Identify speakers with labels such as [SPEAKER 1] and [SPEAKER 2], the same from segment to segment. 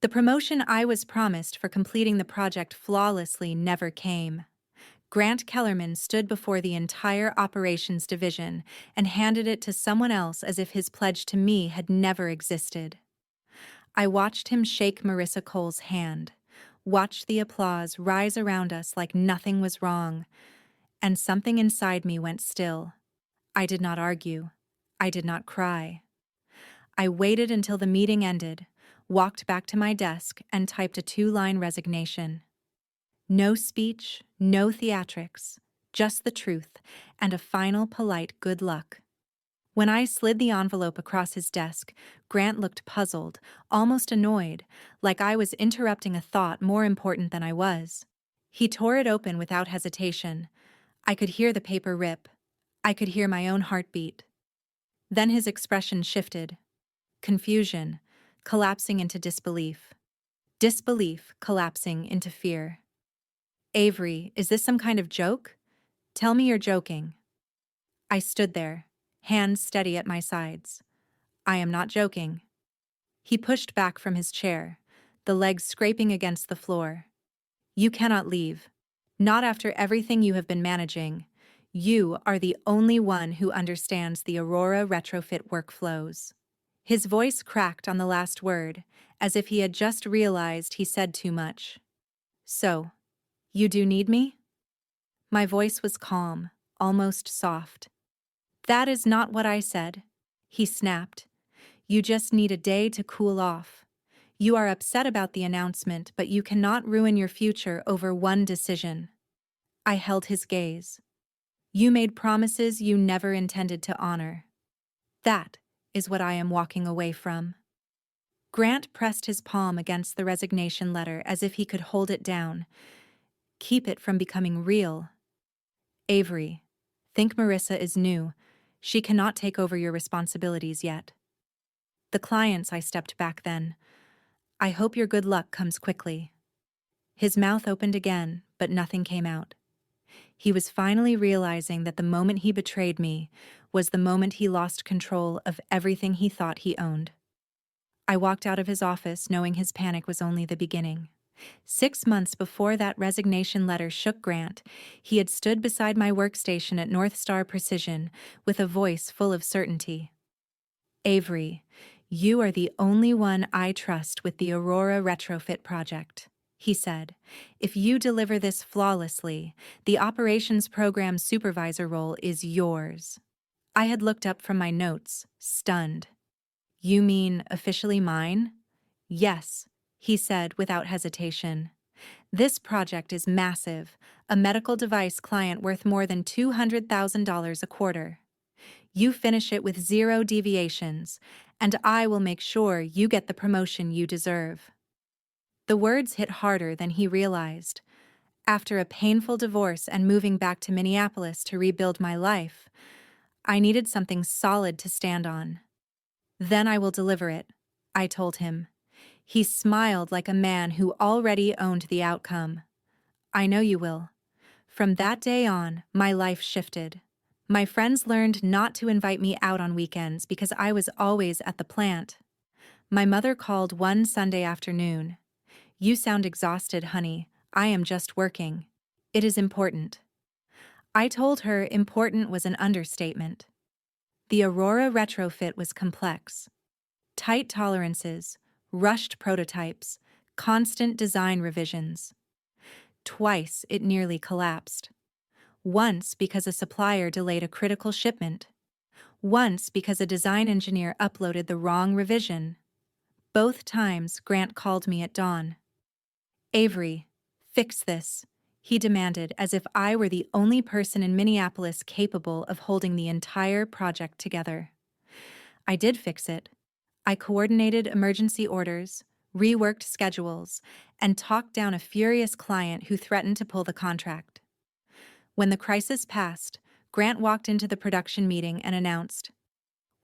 [SPEAKER 1] The promotion I was promised for completing the project flawlessly never came. Grant Kellerman stood before the entire operations division and handed it to someone else as if his pledge to me had never existed. I watched him shake Marissa Cole's hand, watched the applause rise around us like nothing was wrong, and something inside me went still. I did not argue. I did not cry. I waited until the meeting ended, walked back to my desk, and typed a 2-line resignation. No speech, no theatrics, just the truth, and a final polite good luck. When I slid the envelope across his desk, Grant looked puzzled, almost annoyed, like I was interrupting a thought more important than I was. He tore it open without hesitation. I could hear the paper rip. I could hear my own heartbeat. Then his expression shifted. Confusion, collapsing into disbelief. Disbelief collapsing into fear. Avery, is this some kind of joke? Tell me you're joking. I stood there, hands steady at my sides. I am not joking. He pushed back from his chair, the legs scraping against the floor. You cannot leave. Not after everything you have been managing. You are the only one who understands the Aurora retrofit workflows. His voice cracked on the last word, as if he had just realized he said too much. So, you do need me? My voice was calm, almost soft. That is not what I said, he snapped. You just need a day to cool off. You are upset about the announcement, but you cannot ruin your future over one decision. I held his gaze. You made promises you never intended to honor. That is what I am walking away from. Grant pressed his palm against the resignation letter as if he could hold it down. Keep it from becoming real. Avery, think Marissa is new. She cannot take over your responsibilities yet. The clients, I stepped back then. I hope your good luck comes quickly. His mouth opened again, but nothing came out. He was finally realizing that the moment he betrayed me was the moment he lost control of everything he thought he owned. I walked out of his office knowing his panic was only the beginning. 6 months before that resignation letter shook Grant, he had stood beside my workstation at North Star Precision with a voice full of certainty. Avery, you are the only one I trust with the Aurora retrofit project, he said. If you deliver this flawlessly, the operations program supervisor role is yours. I had looked up from my notes, stunned. You mean officially mine? Yes, he said without hesitation. This project is massive, a medical device client worth more than $200,000 a quarter. You finish it with 0 deviations, and I will make sure you get the promotion you deserve. The words hit harder than he realized. After a painful divorce and moving back to Minneapolis to rebuild my life, I needed something solid to stand on. Then I will deliver it, I told him. He smiled like a man who already owned the outcome. I know you will. From that day on, my life shifted. My friends learned not to invite me out on weekends because I was always at the plant. My mother called one Sunday afternoon. You sound exhausted, honey. I am just working. It is important. I told her important was an understatement. The Aurora retrofit was complex. Tight tolerances, rushed prototypes, constant design revisions. Twice it nearly collapsed. Once because a supplier delayed a critical shipment. Once because a design engineer uploaded the wrong revision. Both times Grant called me at dawn. Avery, fix this, he demanded as if I were the only person in Minneapolis capable of holding the entire project together. I did fix it. I coordinated emergency orders, reworked schedules, and talked down a furious client who threatened to pull the contract. When the crisis passed, Grant walked into the production meeting and announced,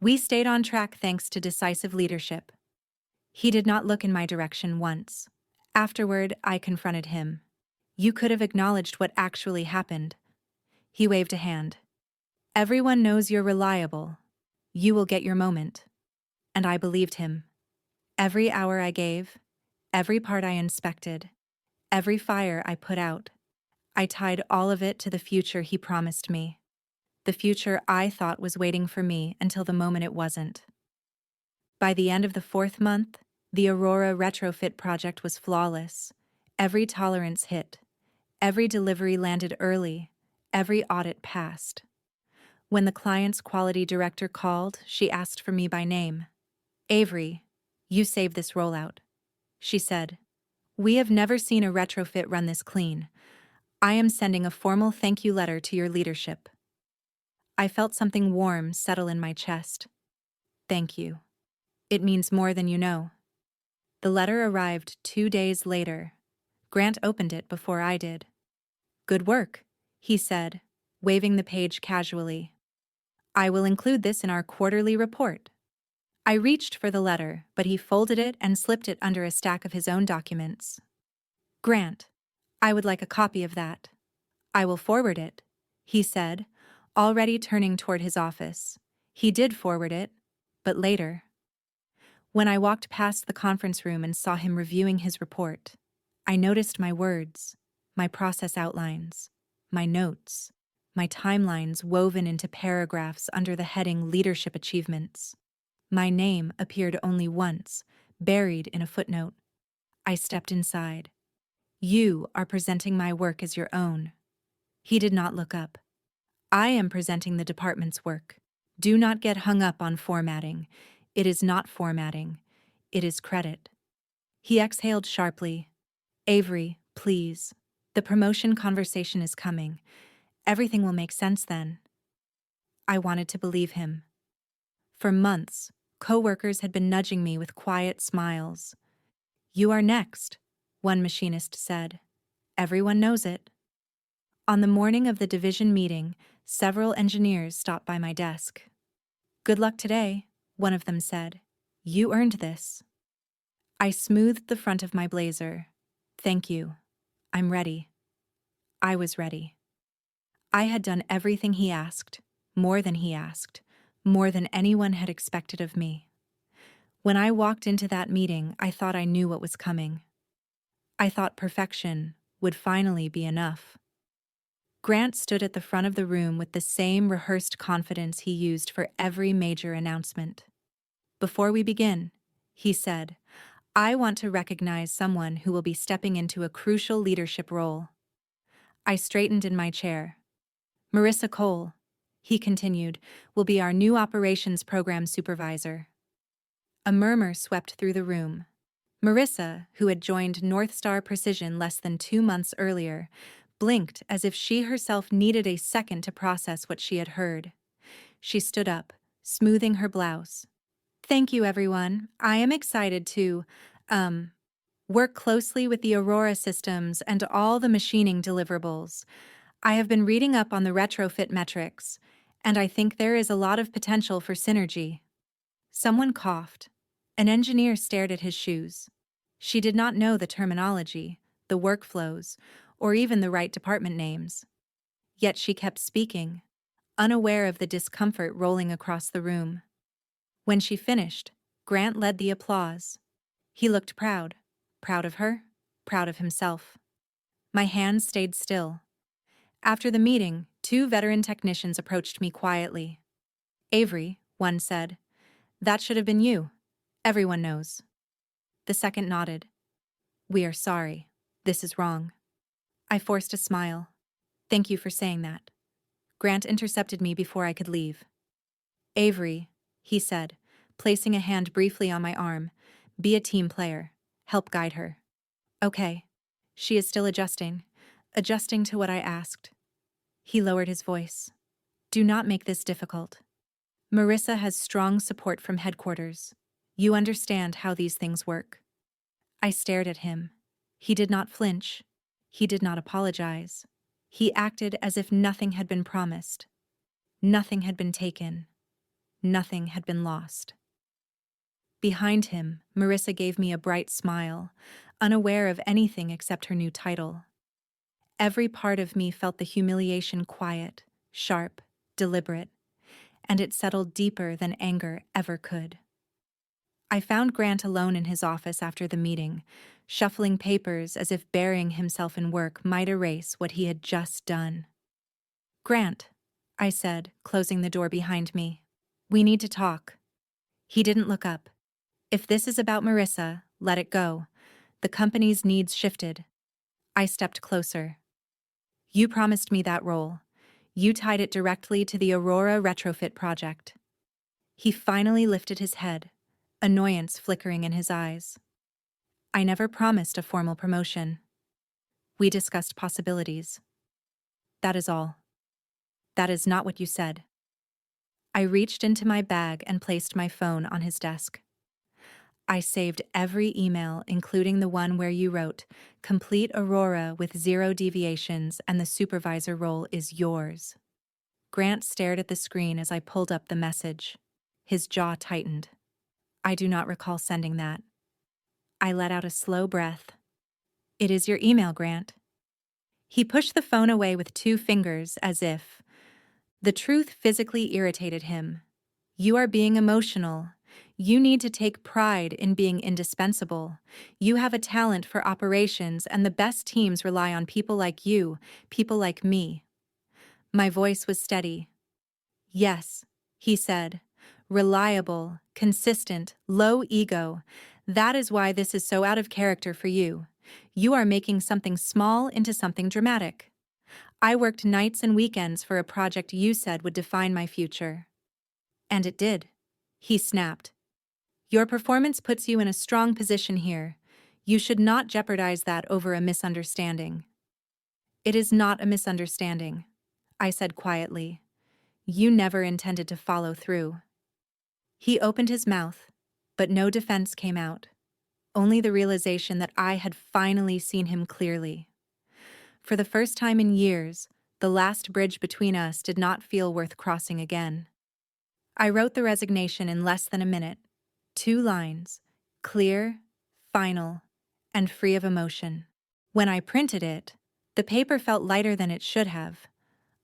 [SPEAKER 1] "We stayed on track thanks to decisive leadership." He did not look in my direction once. Afterward, I confronted him. You could have acknowledged what actually happened. He waved a hand. Everyone knows you're reliable. You will get your moment. And I believed him. Every hour I gave, Every part I inspected, every fire I put out, I tied all of it to the future he promised me. The future I thought was waiting for me until the moment it wasn't. By the end of the 4th month, the Aurora retrofit project was flawless. Every tolerance hit. Every delivery landed early. Every audit passed. When the client's quality director called, she asked for me by name. "Avery, you saved this rollout," she said. "We have never seen a retrofit run this clean. I am sending a formal thank you letter to your leadership." I felt something warm settle in my chest. Thank you. It means more than you know. The letter arrived 2 days later. Grant opened it before I did. "Good work," he said, waving the page casually. "I will include this in our quarterly report." I reached for the letter, but he folded it and slipped it under a stack of his own documents. "Grant, I would like a copy of that." "I will forward it," he said, already turning toward his office. He did forward it, but later. When I walked past the conference room and saw him reviewing his report, I noticed my words, my process outlines, my notes, my timelines woven into paragraphs under the heading Leadership Achievements. My name appeared only once, buried in a footnote. I stepped inside. "You are presenting my work as your own." He did not look up. "I am presenting the department's work. Do not get hung up on formatting. It is not formatting. It is credit." He exhaled sharply. "Avery, please. The promotion conversation is coming. Everything will make sense then." I wanted to believe him. For months, coworkers had been nudging me with quiet smiles. "You are next," one machinist said. "Everyone knows it." On the morning of the division meeting, several engineers stopped by my desk. "Good luck today," one of them said. "You earned this." I smoothed the front of my blazer. "Thank you. I'm ready." I was ready. I had done everything he asked, more than he asked, more than anyone had expected of me. When I walked into that meeting, I thought I knew what was coming. I thought perfection would finally be enough. Grant stood at the front of the room with the same rehearsed confidence he used for every major announcement. "Before we begin," he said, "I want to recognize someone who will be stepping into a crucial leadership role." I straightened in my chair. "Marissa Cole," he continued, "will be our new operations program supervisor." A murmur swept through the room. Marissa, who had joined North Star Precision less than 2 months earlier, blinked as if she herself needed a second to process what she had heard. She stood up, smoothing her blouse. "Thank you, everyone. I am excited to, work closely with the Aurora systems and all the machining deliverables. I have been reading up on the retrofit metrics, and I think there is a lot of potential for synergy." Someone coughed. An engineer stared at his shoes. She did not know the terminology, the workflows, or even the right department names. Yet she kept speaking, unaware of the discomfort rolling across the room. When she finished, Grant led the applause. He looked proud. Proud of her, proud of himself. My hands stayed still. After the meeting, 2 veteran technicians approached me quietly. "Avery," one said, "that should have been you. Everyone knows." The second nodded. "We are sorry. This is wrong." I forced a smile. "Thank you for saying that." Grant intercepted me before I could leave. "Avery," he said, placing a hand briefly on my arm, "be a team player. Help guide her." "Okay." She is still adjusting to what I asked. He lowered his voice. "Do not make this difficult. Marissa has strong support from headquarters. You understand how these things work." I stared at him. He did not flinch. He did not apologize. He acted as if nothing had been promised. Nothing had been taken. Nothing had been lost. Behind him, Marissa gave me a bright smile, unaware of anything except her new title. Every part of me felt the humiliation quiet, sharp, deliberate, and it settled deeper than anger ever could. I found Grant alone in his office after the meeting, shuffling papers as if burying himself in work might erase what he had just done. "Grant," I said, closing the door behind me. "We need to talk." He didn't look up. "If this is about Marissa, let it go. The company's needs shifted." I stepped closer. "You promised me that role. You tied it directly to the Aurora retrofit project." He finally lifted his head, annoyance flickering in his eyes. "I never promised a formal promotion. We discussed possibilities. That is all." "That is not what you said." I reached into my bag and placed my phone on his desk. "I saved every email, including the one where you wrote, 'Complete Aurora with 0 deviations and the supervisor role is yours.'" Grant stared at the screen as I pulled up the message. His jaw tightened. "I do not recall sending that." I let out a slow breath. "It is your email, Grant." He pushed the phone away with 2 fingers as if. The truth physically irritated him. "You are being emotional. You need to take pride in being indispensable. You have a talent for operations, and the best teams rely on people like you, people like me." My voice was steady. "Yes," he said. "Reliable, consistent, low ego. That is why this is so out of character for you. You are making something small into something dramatic. I worked nights and weekends for a project you said would define my future." "And it did," he snapped. "Your performance puts you in a strong position here. You should not jeopardize that over a misunderstanding." "It is not a misunderstanding," I said quietly. "You never intended to follow through." He opened his mouth, but no defense came out, only the realization that I had finally seen him clearly. For the first time in years, the last bridge between us did not feel worth crossing again. I wrote the resignation in less than a minute. 2 lines, clear, final, and free of emotion. When I printed it, the paper felt lighter than it should have,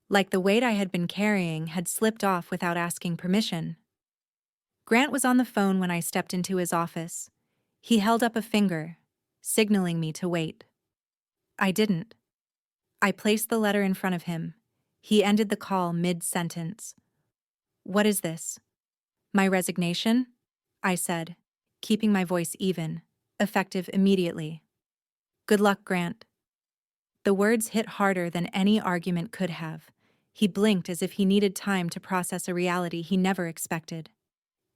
[SPEAKER 1] like the weight I had been carrying had slipped off without asking permission. Grant was on the phone when I stepped into his office. He held up a finger, signaling me to wait. I didn't. I placed the letter in front of him. He ended the call mid-sentence. "What is this?" "My resignation?" I said, keeping my voice even, effective immediately. "Good luck, Grant." The words hit harder than any argument could have. He blinked as if he needed time to process a reality he never expected.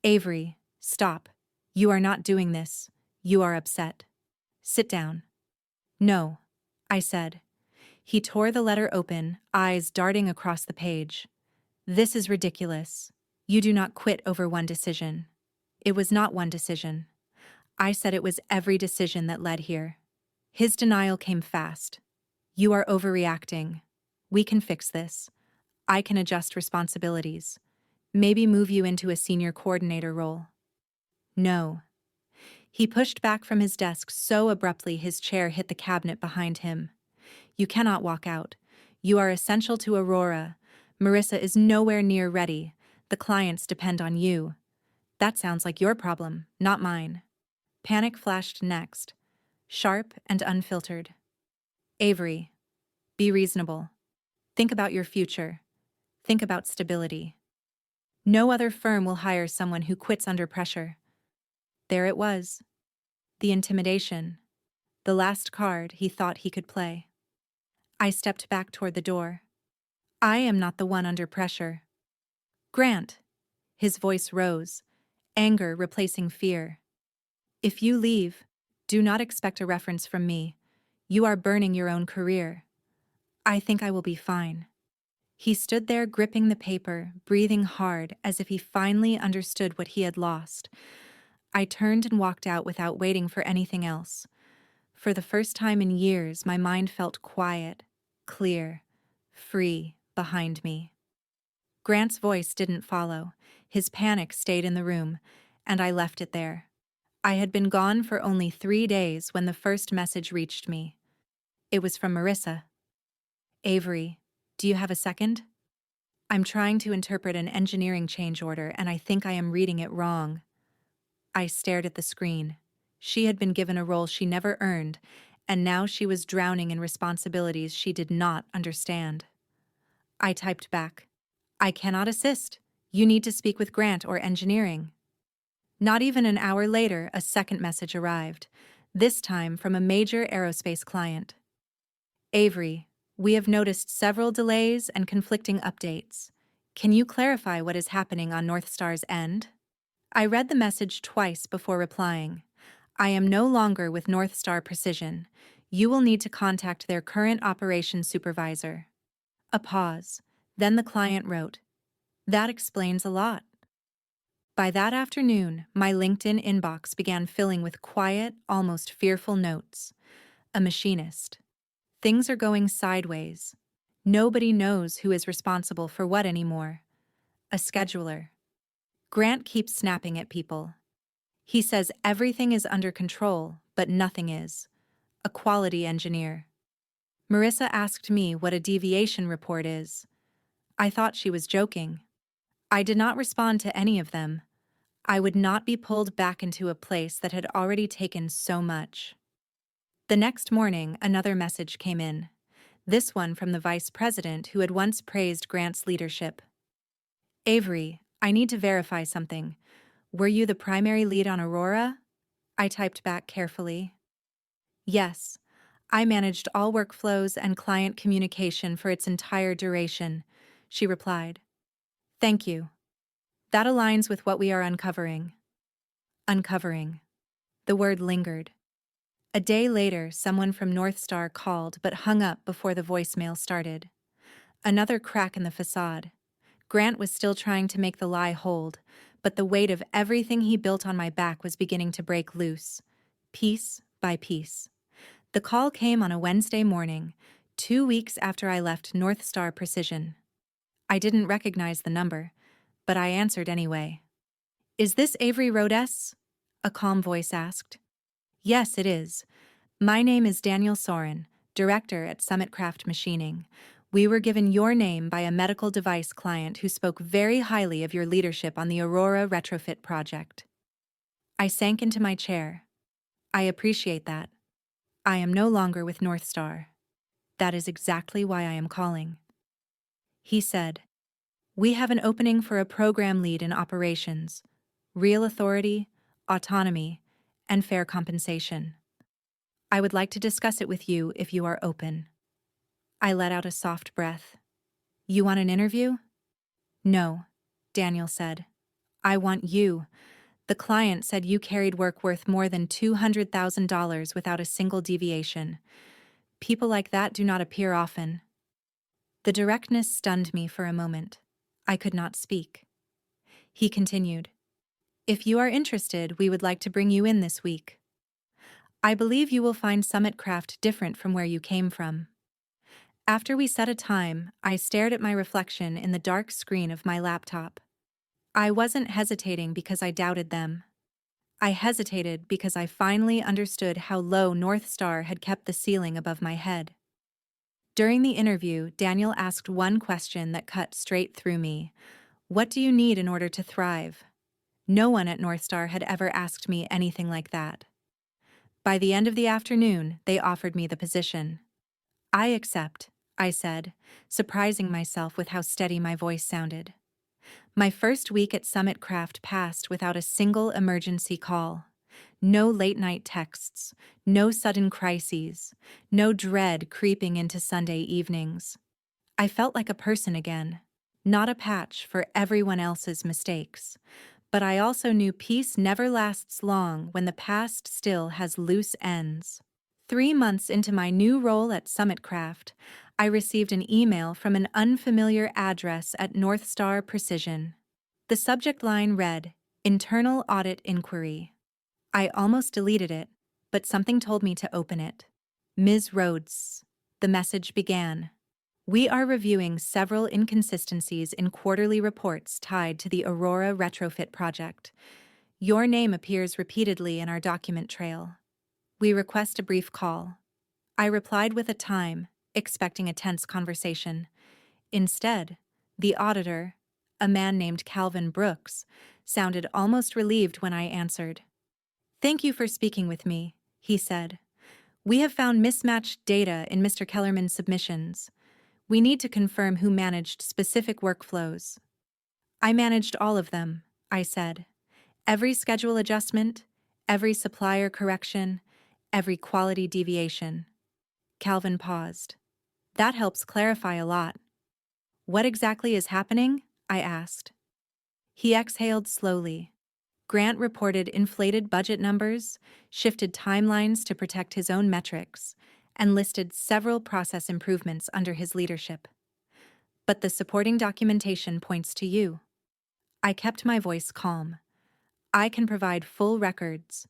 [SPEAKER 1] "Avery, stop. You are not doing this. You are upset. Sit down." "No," I said. He tore the letter open, eyes darting across the page. "This is ridiculous. You do not quit over one decision." It was not one decision. I said it was every decision that led here. His denial came fast. "You are overreacting. We can fix this. I can adjust responsibilities. Maybe move you into a senior coordinator role." "No." He pushed back from his desk so abruptly his chair hit the cabinet behind him. "You cannot walk out. You are essential to Aurora. Marissa is nowhere near ready. The clients depend on you." "That sounds like your problem, not mine." Panic flashed next, sharp and unfiltered. "Avery, be reasonable. Think about your future. Think about stability. No other firm will hire someone who quits under pressure." There it was. The intimidation. The last card he thought he could play. I stepped back toward the door. "I am not the one under pressure." "Grant." His voice rose, anger replacing fear. "If you leave, do not expect a reference from me. You are burning your own career. I think I will be fine." He stood there gripping the paper, breathing hard as if he finally understood what he had lost. I turned and walked out without waiting for anything else. For the first time in years, my mind felt quiet, clear, free behind me. Grant's voice didn't follow. His panic stayed in the room, and I left it there. I had been gone for only 3 days when the first message reached me. It was from Marissa. "Avery, do you have a second? I'm trying to interpret an engineering change order, and I think I am reading it wrong." I stared at the screen. She had been given a role she never earned, and now she was drowning in responsibilities she did not understand. I typed back, "I cannot assist. You need to speak with Grant or engineering." Not even an hour later, a second message arrived, this time from a major aerospace client. "Avery, we have noticed several delays and conflicting updates. Can you clarify what is happening on North Star's end?" I read the message twice before replying. "I am no longer with North Star Precision. You will need to contact their current operations supervisor." A pause. Then the client wrote, "That explains a lot." By that afternoon, my LinkedIn inbox began filling with quiet, almost fearful notes. A machinist. Things are going sideways. Nobody knows who is responsible for what anymore. A scheduler. Grant keeps snapping at people. He says everything is under control, but nothing is. A quality engineer. Marissa asked me what a deviation report is. I thought she was joking. I did not respond to any of them. I would not be pulled back into a place that had already taken so much. The next morning, another message came in. This one from the vice president who had once praised Grant's leadership. "Avery, I need to verify something. Were you the primary lead on Aurora?" I typed back carefully. "Yes. I managed all workflows and client communication for its entire duration," she replied. "Thank you. That aligns with what we are uncovering." Uncovering. The word lingered. A day later, someone from North Star called but hung up before the voicemail started. Another crack in the facade. Grant was still trying to make the lie hold, but the weight of everything he built on my back was beginning to break loose, piece by piece. The call came on a Wednesday morning, 2 weeks after I left North Star Precision. I didn't recognize the number, but I answered anyway. "Is this Avery Rhodes?" a calm voice asked. "Yes, it is. My name is Daniel Soren, director at Summit Craft Machining. We were given your name by a medical device client who spoke very highly of your leadership on the Aurora retrofit project." I sank into my chair. "I appreciate that. I am no longer with North Star. That is exactly why I am calling." He said, "We have an opening for a program lead in operations, real authority, autonomy, and fair compensation. I would like to discuss it with you if you are open." I let out a soft breath. "You want an interview?" "No," Daniel said. "I want you. The client said you carried work worth more than $200,000 without a single deviation. People like that do not appear often." The directness stunned me for a moment. I could not speak. He continued, "If you are interested, we would like to bring you in this week. I believe you will find Summit Craft different from where you came from." After we set a time, I stared at my reflection in the dark screen of my laptop. I wasn't hesitating because I doubted them. I hesitated because I finally understood how low North Star had kept the ceiling above my head. During the interview, Daniel asked one question that cut straight through me. "What do you need in order to thrive?" No one at North Star had ever asked me anything like that. By the end of the afternoon, they offered me the position. "I accept," I said, surprising myself with how steady my voice sounded. My first week at Summit Craft passed without a single emergency call. No late-night texts, no sudden crises, no dread creeping into Sunday evenings. I felt like a person again, not a patch for everyone else's mistakes. But I also knew peace never lasts long when the past still has loose ends. 3 months into my new role at Summit Craft, I received an email from an unfamiliar address at North Star Precision. The subject line read, "Internal Audit Inquiry." I almost deleted it, but something told me to open it. "Ms. Rhodes," the message began. "We are reviewing several inconsistencies in quarterly reports tied to the Aurora retrofit project. Your name appears repeatedly in our document trail. We request a brief call." I replied with a time, expecting a tense conversation. Instead, the auditor, a man named Calvin Brooks, sounded almost relieved when I answered, "Thank you for speaking with me," he said. "We have found mismatched data in Mr. Kellerman's submissions. We need to confirm who managed specific workflows." "I managed all of them," I said. "Every schedule adjustment, every supplier correction, every quality deviation." Calvin paused. "That helps clarify a lot." "What exactly is happening?" I asked. He exhaled slowly. Grant reported inflated budget numbers, shifted timelines to protect his own metrics, and listed several process improvements under his leadership. "But the supporting documentation points to you." I kept my voice calm. "I can provide full records."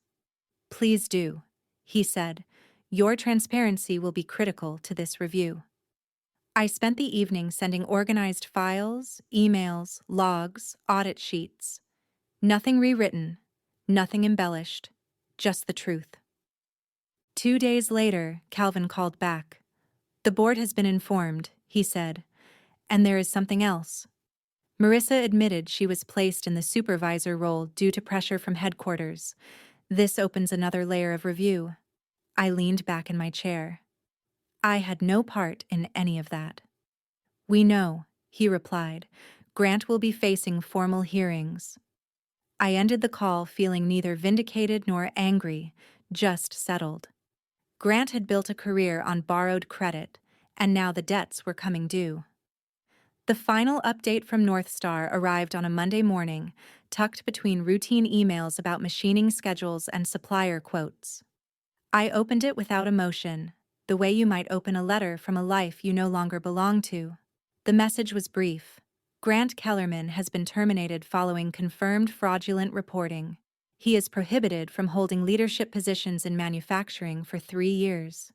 [SPEAKER 1] "Please do," he said. "Your transparency will be critical to this review." I spent the evening sending organized files, emails, logs, audit sheets. Nothing rewritten, nothing embellished, just the truth. 2 days later, Calvin called back. "The board has been informed," he said, "and there is something else." Marissa admitted she was placed in the supervisor role due to pressure from headquarters. This opens another layer of review. I leaned back in my chair. I had no part in any of that. "We know," he replied. "Grant will be facing formal hearings." I ended the call feeling neither vindicated nor angry, just settled. Grant had built a career on borrowed credit, and now the debts were coming due. The final update from North Star arrived on a Monday morning, tucked between routine emails about machining schedules and supplier quotes. I opened it without emotion, the way you might open a letter from a life you no longer belong to. The message was brief. Grant Kellerman has been terminated following confirmed fraudulent reporting. He is prohibited from holding leadership positions in manufacturing for 3 years.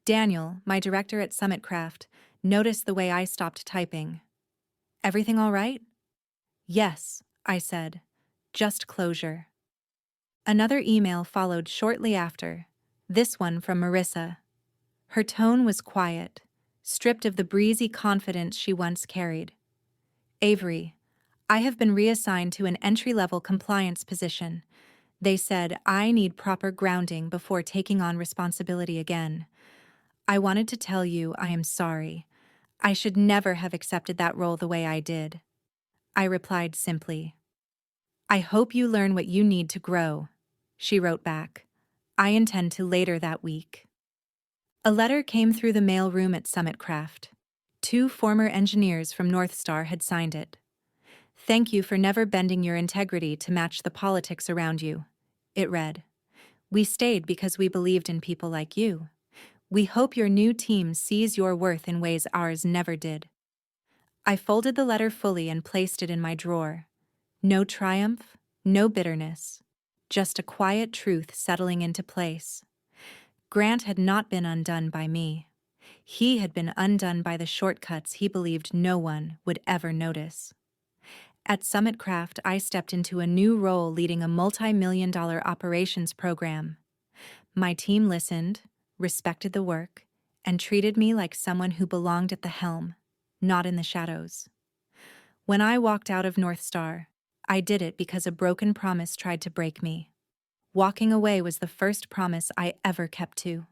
[SPEAKER 1] Daniel, my director at Summitcraft, noticed the way I stopped typing. "Everything all right?" "Yes," I said. "Just closure." Another email followed shortly after, this one from Marissa. Her tone was quiet, stripped of the breezy confidence she once carried. "Avery, I have been reassigned to an entry-level compliance position. They said I need proper grounding before taking on responsibility again. I wanted to tell you I am sorry. I should never have accepted that role the way I did." I replied simply. "I hope you learn what you need to grow," she wrote back. "I intend to later that week." A letter came through the mail room at Summitcraft. 2 former engineers from North Star had signed it. "Thank you for never bending your integrity to match the politics around you," it read. "We stayed because we believed in people like you. We hope your new team sees your worth in ways ours never did." I folded the letter fully and placed it in my drawer. No triumph, no bitterness, just a quiet truth settling into place. Grant had not been undone by me. He had been undone by the shortcuts he believed no one would ever notice. At Summitcraft, I stepped into a new role leading a multi-million-dollar operations program. My team listened, respected the work, and treated me like someone who belonged at the helm, not in the shadows. When I walked out of North Star, I did it because a broken promise tried to break me. Walking away was the first promise I ever kept to.